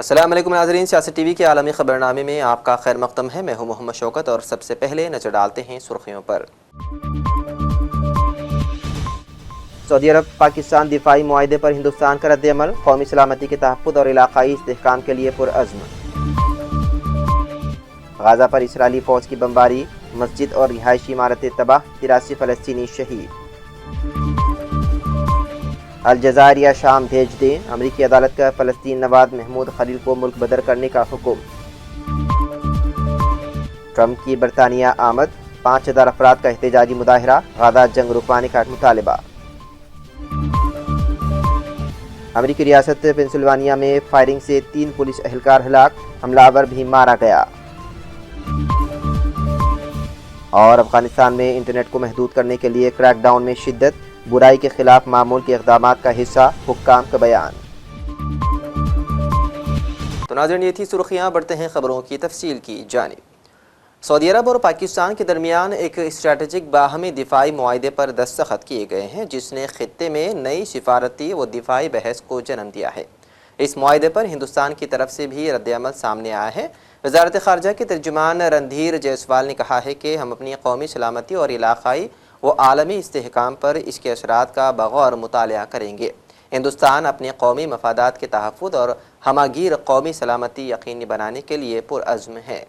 अस्सलाम वालेकुम नाज़रीन, सियासत टीवी के आलमी खबरनामे में आपका खैर मक़दम है। मैं हूं मोहम्मद शौकत और सबसे पहले नजर डालते हैं सुर्खियों पर। सऊदी अरब पाकिस्तान दिफाई मुआहदे पर हिंदुस्तान का रद्द-ए-अमल, कौमी सलामती के तहफ़्फ़ुज़ और इलाक़ाई इस्तेहकाम के लिए पुरअज़्म। गाज़ा पर इसराइली फ़ौज की बमबारी, मस्जिद और रिहायशी इमारतें तबाह, 83 फ़लस्तीनी शहीद। अलजज़ायर या शाम भेज दें, अमरीकी अदालत का फ़लस्तीन नवाज महमूद खलील को मुल्क बदर करने का हुक्म। ट्रंप की बरतानिया आमद, 5000 अफराद का एहतजाजी मुजाहरा, गाज़ा जंग रुकवाने का मुतालबा। अमरीकी रियासत पेंसिल्वानिया में फायरिंग से 3 पुलिस एहलकार हलाक, हमलावर भी मारा गया। और अफगानिस्तान में इंटरनेट को महदूद करने के लिए क्रैकडाउन में शिद्दत, बुराई के खिलाफ मामूल के इक़दामात का हिस्सा, हुक्काम का बयान। तो नाज़रीन, ये थी सुर्खियाँ। बढ़ते हैं खबरों की तफसील की जानिब। सऊदी अरब और पाकिस्तान के दरमियान एक स्ट्रैटेजिक बाहमी दिफाई मुआहदे पर दस्तखत किए गए हैं, जिसने खित्ते में नई सिफारती व दिफाई बहस को जन्म दिया है। इस मुआहदे पर हिंदुस्तान की तरफ से भी रद्द-ए-अमल सामने आया है। वज़ारत ख़ारजा के तर्जुमान रणधीर जायसवाल ने कहा है कि हम अपनी कौमी सलामती और इलाक़ाई व आलमी इस्तेहकाम पर इसके असरात का बग़ौर मुतालिया करेंगे। हिंदुस्तान अपने कौमी मफादात के तहफ़्फ़ुज़ और हमागीर कौमी सलामती यकीनी बनाने के लिए पुरअज़्म है।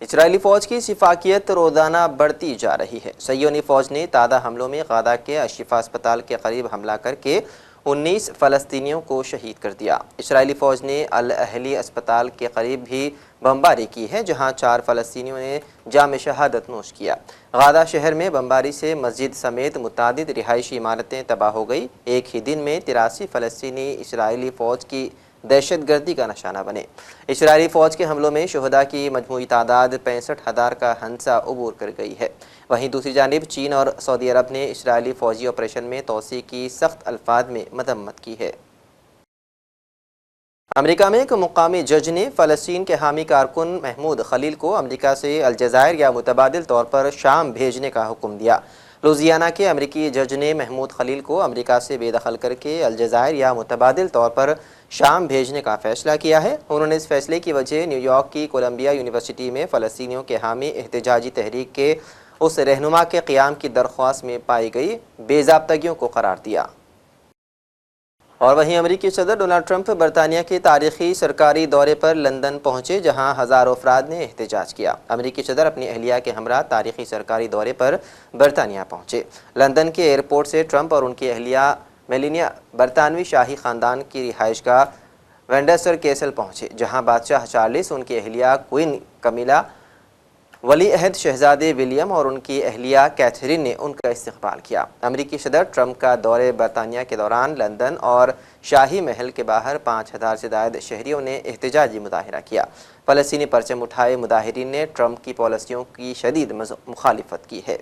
इजरायली फ़ौज की शिफाकियत रोज़ाना बढ़ती जा रही है। सह्योनी फ़ौज ने ताज़ा हमलों में गाज़ा के अशिफा अस्पताल के करीब हमला करके 19 फ़लस्तीनियों को शहीद कर दिया। इजरायली फ़ौज ने अल अहली अस्पताल के करीब भी बमबारी की है, जहां 4 फ़लस्तीनियों ने जाम शहादत नोश किया। गाज़ा शहर में बमबारी से मस्जिद समेत मुतादिद रिहायशी इमारतें तबाह हो गई। एक ही दिन में 83 फ़लस्तीनी इजरायली फ़ौज की दहशतगर्दी का निशाना बने। इजरायली फ़ौज के हमलों में शुहदा की मजमूई तादाद 65,000 का हंसा अबूर कर गई है। वहीं दूसरी जानिब चीन और सऊदी अरब ने इजरायली फ़ौजी ऑपरेशन में तोसी की सख्त अल्फाज में मदम्मत की है। अमेरिका में एक मुकामी जज ने फ़लस्तीन के हामी कारकुन महमूद खलील को अमेरिका से अलजज़ायर या मुतबादिल तौर पर शाम भेजने का हुक्म दिया। लुजियाना के अमेरिकी जज ने महमूद खलील को अमेरिका से बेदखल करके अलजज़ायर या मुतबादिल तौर पर शाम भेजने का फ़ैसला किया है। उन्होंने इस फैसले की वजह न्यूयॉर्क की कोलंबिया यूनिवर्सिटी में फ़लस्तीनियों के हामी एहतजाजी तहरीक के उस रहनुमा के क़याम की दरख्वास्त में पाई गई बेज़ाब्तगियों को करार दिया। और वहीं अमेरिकी सदर डोनाल्ड ट्रंप बरतानिया के तारीखी सरकारी दौरे पर लंदन पहुंचे, जहां हज़ारों अफराद ने एहतजाज किया। अमेरिकी सदर अपनी अहलिया के हमरा तारीखी सरकारी दौरे पर बरतानिया पहुंचे। लंदन के एयरपोर्ट से ट्रंप और उनकी अहलिया मेलानिया बरतानवी शाही ख़ानदान की रिहाइशगाह विंडसर कैसल पहुंचे, जहां बादशाह चार्ल्स, उनकी अहलिया क्वीन कमिला, वली अहद शहजादे विलियम और उनकी अहलिया कैथरीन ने उनका इस्तकबाल किया। अमेरिकी सदर ट्रंप का दौरे बरतानिया के दौरान लंदन और शाही महल के बाहर 5000 से ज़ायद शहरियों ने एहतजाजी मुजाहरा किया। फ़लस्तीनी परचम उठाए मुजाहिरीन ने ट्रंप की पॉलिसियों की शदीद मुखालिफत की है।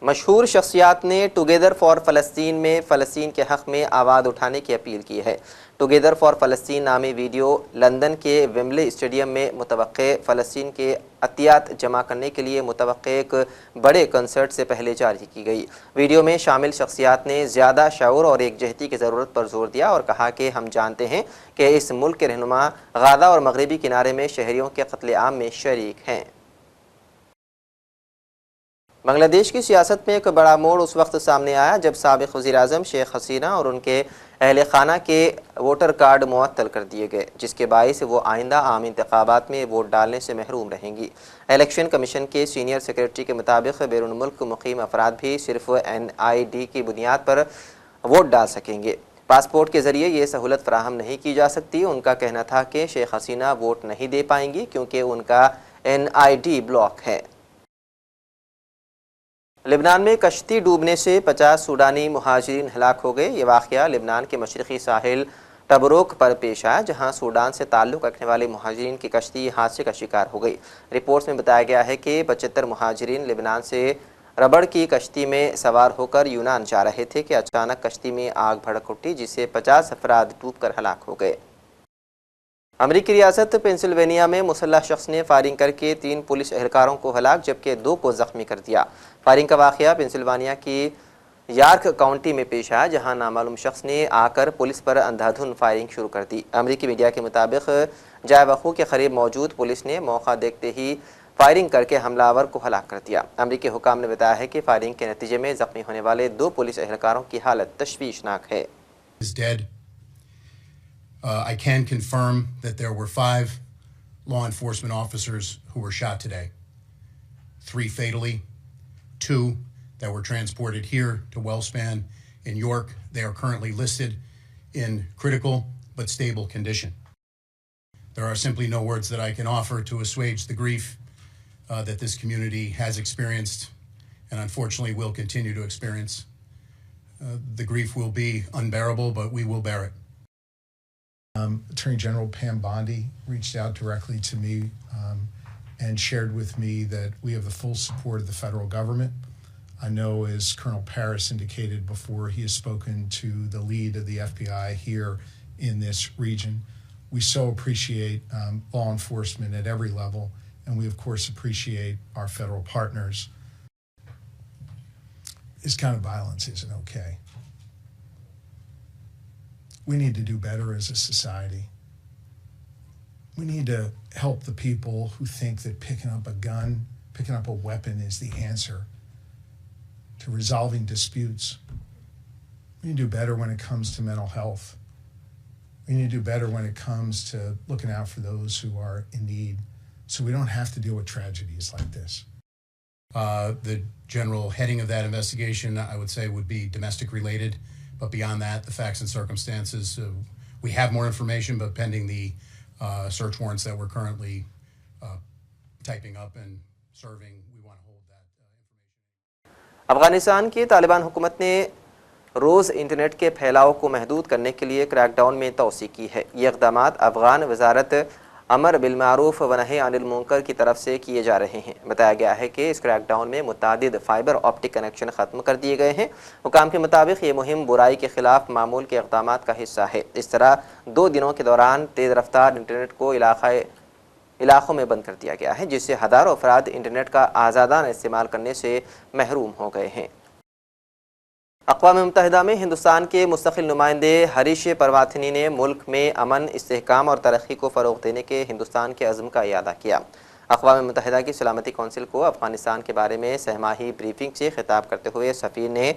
मशहूर शख्सियात ने टुगेदर फॉर फ़लस्तीन में फ़लस्तीन के हक़ में आवाज़ उठाने की अपील की है। टुगेदर फॉर फ़लस्तीन नामी वीडियो लंदन के वेम्बले स्टेडियम में मुतवक्के फ़लस्तीन के अतियात जमा करने के लिए मुतवक्के एक बड़े कंसर्ट से पहले जारी की गई। वीडियो में शामिल शख्सियात ने ज़्यादा शऊर और एकजहती की ज़रूरत पर जोर दिया और कहा कि हम जानते हैं कि इस मुल्क के रहनुमा गाज़ा और मगरबी किनारे में शहरियों के कत्ले-आम में शरीक हैं। बांग्लादेश की सियासत में एक बड़ा मोड़ उस वक्त सामने आया जब साबिक़ वज़ीर-ए-आज़म शेख हसीना और उनके अहल खाना के वोटर कार्ड मुअत्तल कर दिए गए, जिसके बाइस वो आइंदा आम इंतखाबात में वोट डालने से महरूम रहेंगी। इलेक्शन कमीशन के सीनियर सेक्रेटरी के मुताबिक बैरून मुल्क मुकीम अफराद भी सिर्फ NID की बुनियाद पर वोट डाल सकेंगे। पासपोर्ट के ज़रिए ये सहूलत फराहम नहीं की जा सकती। उनका कहना था कि शेख हसीना वोट नहीं दे पाएंगी क्योंकि उनका NID ब्लॉक है। लेबनान में कश्ती डूबने से 50 सूडानी मुहाजिरीन हलाक हो गए। ये वाक़या लेबनान के मशरक़ी साहिल टबरोक पर पेश आया, जहाँ सूडान से ताल्लुक़ रखने वाले मुहाजिरीन की कश्ती हादसे का शिकार हो गई। रिपोर्ट्स में बताया गया है कि 75 मुहाजिरीन लेबनान से रबड़ की कश्ती में सवार होकर यूनान जा रहे थे कि अचानक कश्ती में आग भड़क उठी, जिससे 50 अफराद डूबकर हलाक हो गए। अमरीकी रियासत पेंसिल्वेनिया में मुसल्लह शख्स ने फायरिंग करके 3 पुलिस एहलकारों को हलाक जबकि 2 को ज़ख्मी कर दिया। फायरिंग का वाक़या पेंसिल्वेनिया की यार्क काउंटी में पेश आया, जहां नामालूम शख्स ने आकर पुलिस पर अंधाधुंध फायरिंग शुरू कर दी। अमरीकी मीडिया के मुताबिक जाय वक़ूअ के करीब मौजूद पुलिस ने मौका देखते ही फायरिंग करके हमलावर को हलाक कर दिया। अमरीकी हुकाम ने बताया है कि फायरिंग के नतीजे में जख्मी होने वाले 2 पुलिस एहलकारों की हालत तशवीशनाक है। I can confirm that there were 5 law enforcement officers who were shot today. 3 fatally, 2 that were transported here to Wellspan in York. They are currently listed in critical but stable condition. There are simply no words that I can offer to assuage the grief that this community has experienced and unfortunately will continue to experience. The grief will be unbearable, but we will bear it. Attorney General Pam Bondi reached out directly to me and shared with me that we have the full support of the federal government. I know, as Colonel Paris indicated before, he has spoken to the lead of the FBI here in this region. We so appreciate law enforcement at every level, and we of course appreciate our federal partners. This kind of violence isn't okay. We need to do better as a society. We need to help the people who think that picking up a gun, picking up a weapon is the answer to resolving disputes. We need to do better when it comes to mental health. We need to do better when it comes to looking out for those who are in need, so we don't have to deal with tragedies like this. The general heading of that investigation, I would say, would be domestic related. But beyond that, the facts and circumstances, we have more information, but pending the search warrants that we're currently typing up and serving, we want to hold that information. Afghanistan की तालिबान हुकूमत ने रोज़ internet के फैलाव को महदूद करने के लिए क्रैकडाउन में तोसी की है। ये इक़दाम अफगान वजारत अमर बिलमारूफ व नही अनिल मुनकर की तरफ से किए जा रहे हैं। बताया गया है कि इस क्रैकडाउन में मुतादिद फाइबर ऑप्टिक कनेक्शन ख़त्म कर दिए गए हैं। हुकाम के मुताबिक ये मुहिम बुराई के खिलाफ मामूल के इक़दाम का हिस्सा है। इस तरह 2 दिनों के दौरान तेज़ रफ्तार इंटरनेट को इलाक़ों में बंद कर दिया गया है, जिससे हज़ारों अफराद इंटरनेट का आज़ादाना इस्तेमाल करने से महरूम हो गए हैं। अक़वाम मुत्तहिदा में हिंदुस्तान के मुस्तक़िल नुमाइंदे हरीश परवाथिनी ने मुल्क में अमन, इस्तेहकाम और तरक्की को फ़रोग़ देने के हिंदुस्तान के अज़्म का इयादा किया। अक़वाम मुत्तहिदा की सलामती कौंसिल को अफ़गानिस्तान के बारे में सहमाही ब्रीफिंग से खिताब करते हुए सफ़ीर ने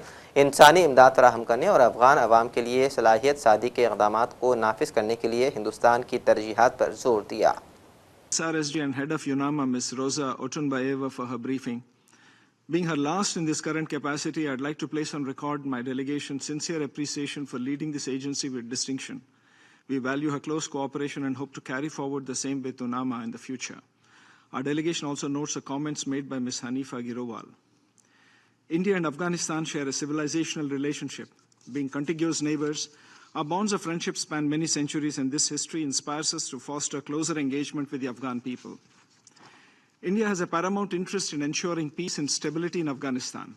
इंसानी इमदाद फराहम करने और अफ़गान अवाम के लिए सलाहियत सादी के इक़दामात को नाफिज करने के लिए हिंदुस्तान की तरजीहात पर जोर दिया। SRSG and head of UNAMA, Ms. Rosa Otunbayeva, for her briefing. Being her last in this current capacity, I'd like to place on record my delegation's sincere appreciation for leading this agency with distinction. We value her close cooperation and hope to carry forward the same with UNAMA in the future. Our delegation also notes the comments made by Ms. Hanifa Girowal. India and Afghanistan share a civilizational relationship. Being contiguous neighbors, our bonds of friendship span many centuries, and this history inspires us to foster closer engagement with the Afghan people. India has a paramount interest in ensuring peace and stability in Afghanistan.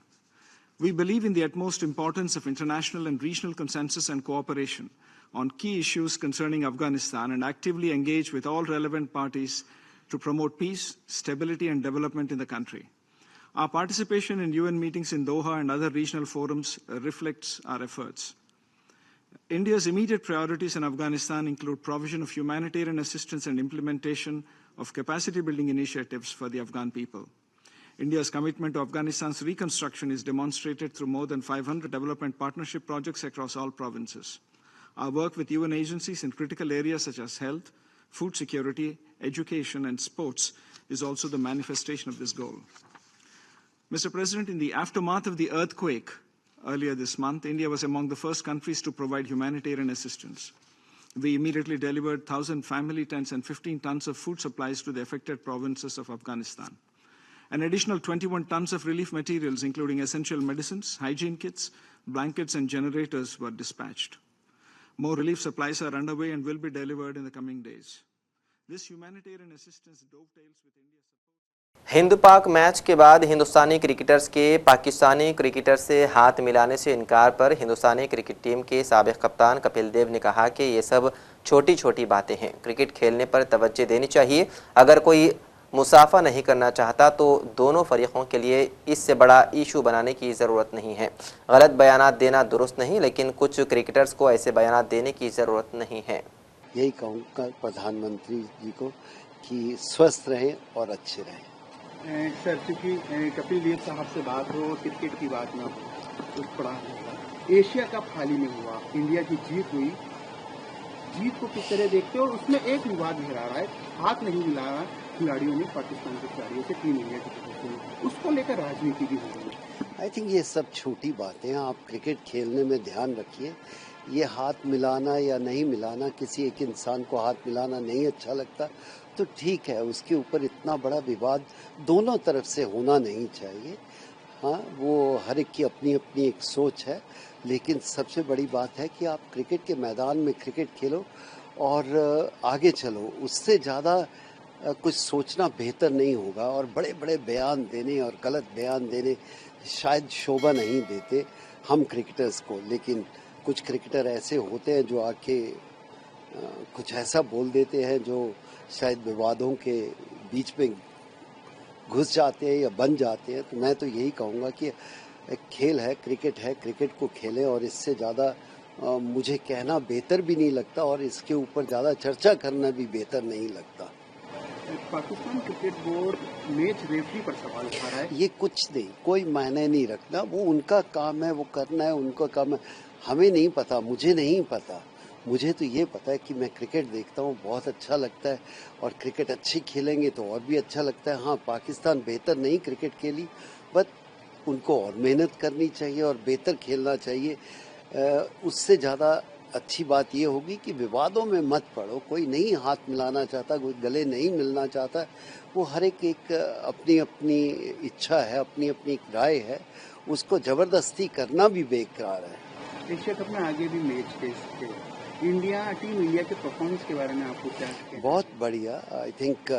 We believe in the utmost importance of international and regional consensus and cooperation on key issues concerning Afghanistan and actively engage with all relevant parties to promote peace, stability, and development in the country. Our participation in UN meetings in Doha and other regional forums reflects our efforts. India's immediate priorities in Afghanistan include provision of humanitarian assistance and implementation of capacity-building initiatives for the Afghan people. India's commitment to Afghanistan's reconstruction is demonstrated through more than 500 development partnership projects across all provinces. Our work with UN agencies in critical areas such as health, food security, education, and sports is also the manifestation of this goal. Mr. President, in the aftermath of the earthquake earlier this month, India was among the first countries to provide humanitarian assistance. We immediately delivered 1,000 family tents and 15 tons of food supplies to the affected provinces of Afghanistan. An additional 21 tons of relief materials, including essential medicines, hygiene kits, blankets, and generators, were dispatched. More relief supplies are underway and will be delivered in the coming days. This humanitarian assistance dovetails with India's Hind पाक match के बाद हिंदुस्तानी cricketers के Pakistani cricketer से हाथ मिलाने से इनकार पर हिंदुस्तानी क्रिकेट टीम के साबिक कप्तान कपिल देव ने कहा कि ये सब छोटी छोटी बातें हैं, क्रिकेट खेलने पर तवज्जो देनी चाहिए। अगर कोई मुसाफा नहीं करना चाहता तो दोनों फरीकों के लिए इससे बड़ा इशू बनाने की ज़रूरत नहीं है। गलत बयानात देना दुरुस्त नहीं, लेकिन कुछ क्रिकेटर्स को ऐसे बयानात देने की ज़रूरत नहीं है। यही कहूँगा प्रधानमंत्री जी को कि स्वस्थ रहें और अच्छे रहें। सर, चूंकि कपिल देव साहब से बात हो, क्रिकेट की बात ना हो, उस पड़ा एशिया कप हाल ही में हुआ, इंडिया की जीत हुई। जीत को किस तरह देखते हो? और उसमें एक विवाद घेरा रहा है, हाथ नहीं मिला रहा खिलाड़ियों ने पाकिस्तान के खिलाड़ियों से टीम इंडिया के सदस्यों ने, उसको लेकर राजनीति भी हो रही है। आई थिंक ये सब छोटी बातें हैं। आप क्रिकेट खेलने में ध्यान रखिए। ये हाथ मिलाना या नहीं मिलाना, किसी एक इंसान को हाथ मिलाना नहीं अच्छा लगता तो ठीक है, उसके ऊपर इतना बड़ा विवाद दोनों तरफ से होना नहीं चाहिए। हाँ, वो हर एक की अपनी अपनी एक सोच है, लेकिन सबसे बड़ी बात है कि आप क्रिकेट के मैदान में क्रिकेट खेलो और आगे चलो। उससे ज़्यादा कुछ सोचना बेहतर नहीं होगा। और बड़े बड़े बयान देने और गलत बयान देने शायद शोभा नहीं देते हम क्रिकेटर्स को, लेकिन कुछ क्रिकेटर ऐसे होते हैं जो आके कुछ ऐसा बोल देते हैं जो शायद विवादों के बीच में घुस जाते हैं या बन जाते हैं। तो मैं तो यही कहूँगा कि एक खेल है, क्रिकेट को खेलें और इससे ज़्यादा मुझे कहना बेहतर भी नहीं लगता और इसके ऊपर ज़्यादा चर्चा करना भी बेहतर नहीं लगता। Pakistan cricket board match referee पर सवाल उठा रहा है। ये कुछ नहीं, कोई मायने नहीं रखना, वो उनका काम है, वो करना है, उनका काम है। हमें नहीं पता, मुझे नहीं पता। मुझे तो ये पता है कि मैं क्रिकेट देखता हूँ, बहुत अच्छा लगता है और क्रिकेट अच्छी खेलेंगे तो और भी अच्छा लगता है। हाँ, पाकिस्तान बेहतर नहीं क्रिकेट खेली, बट उनको और मेहनत करनी चाहिए और बेहतर खेलना चाहिए। उससे ज़्यादा अच्छी बात ये होगी कि विवादों में मत पड़ो। कोई नहीं हाथ मिलाना चाहता, कोई गले नहीं मिलना चाहता। वो हर एक अपनी अपनी इच्छा है, अपनी अपनी राय है, उसको ज़बरदस्ती करना भी बेकार है। एशिया कप में आगे भी मैच थे। टीम इंडिया के परफॉर्मेंस के बारे में आपको क्या कहना? बहुत बढ़िया। आई थिंक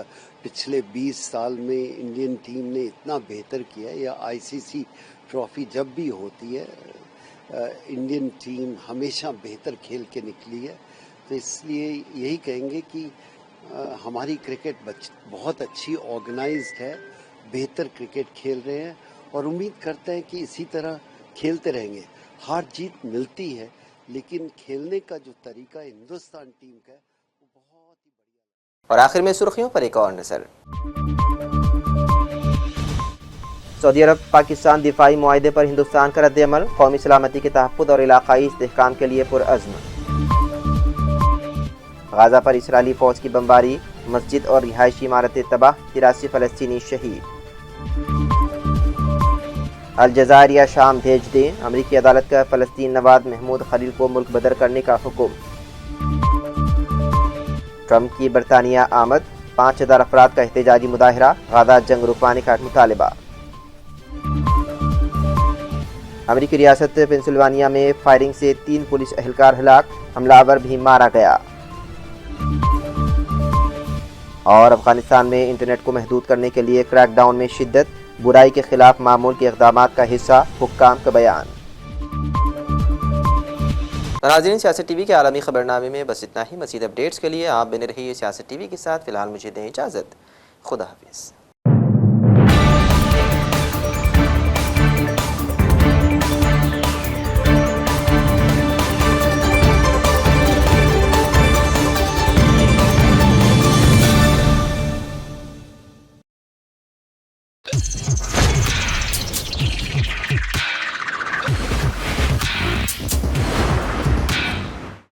पिछले 20 साल में इंडियन टीम ने इतना बेहतर किया है। या आईसीसी ट्रॉफी जब भी होती है, इंडियन टीम हमेशा बेहतर खेल के निकली है। तो इसलिए यही कहेंगे कि हमारी क्रिकेट बहुत अच्छी ऑर्गेनाइज्ड है, बेहतर क्रिकेट खेल रहे हैं और उम्मीद करते हैं कि इसी तरह खेलते रहेंगे। हार जीत मिलती है, लेकिन खेलने का जो तरीका हिंदुस्तान टीम का है वो बहुत ही बढ़िया। और आखिर में सुर्खियों पर एक और नजर। सऊदी अरब पाकिस्तान दिफाई मुआहदे पर हिंदुस्तान का रद्द-ए-अमल, कौमी सलामती के तहफ़्फ़ुज़ और इलाक़ाई इस्तेहकाम के लिए पुरअज़्म। गाज़ा पर इसराइली फ़ौज की बमबारी, मस्जिद और रिहायशी इमारतें तबाह, 83 फ़लस्तीनी शहीद। अलजज़ायर या शाम भेज दें, अमरीकी अदालत का फ़लस्तीन नवाज महमूद खलील को मुल्क बदर करने का हुक्म। ट्रंप की बरतानिया आमद, 5000 अफराद का एहतजाजी मुजाहिरा, गाज़ा जंग रुकवाने का मुतालिबा। अमरीकी रियासत पेंसिल्वानिया में फायरिंग से 3 पुलिस एहलकार हलाक, हमलावर भी मारा गया। और अफगानिस्तान में इंटरनेट को महदूद करने के लिए क्रैकडाउन में शिद्दत, बुराई के खिलाफ मामूल के इक़दामात का हिस्सा हुक्काम का बयान। नाज़रीन, सियासत टीवी के आलमी खबरनामे में बस इतना ही। मज़ीद अपडेट्स के लिए आप बने रहिए सियासत टीवी के साथ। फ़िलहाल मुझे दें इजाज़त। खुदा हाफिज़।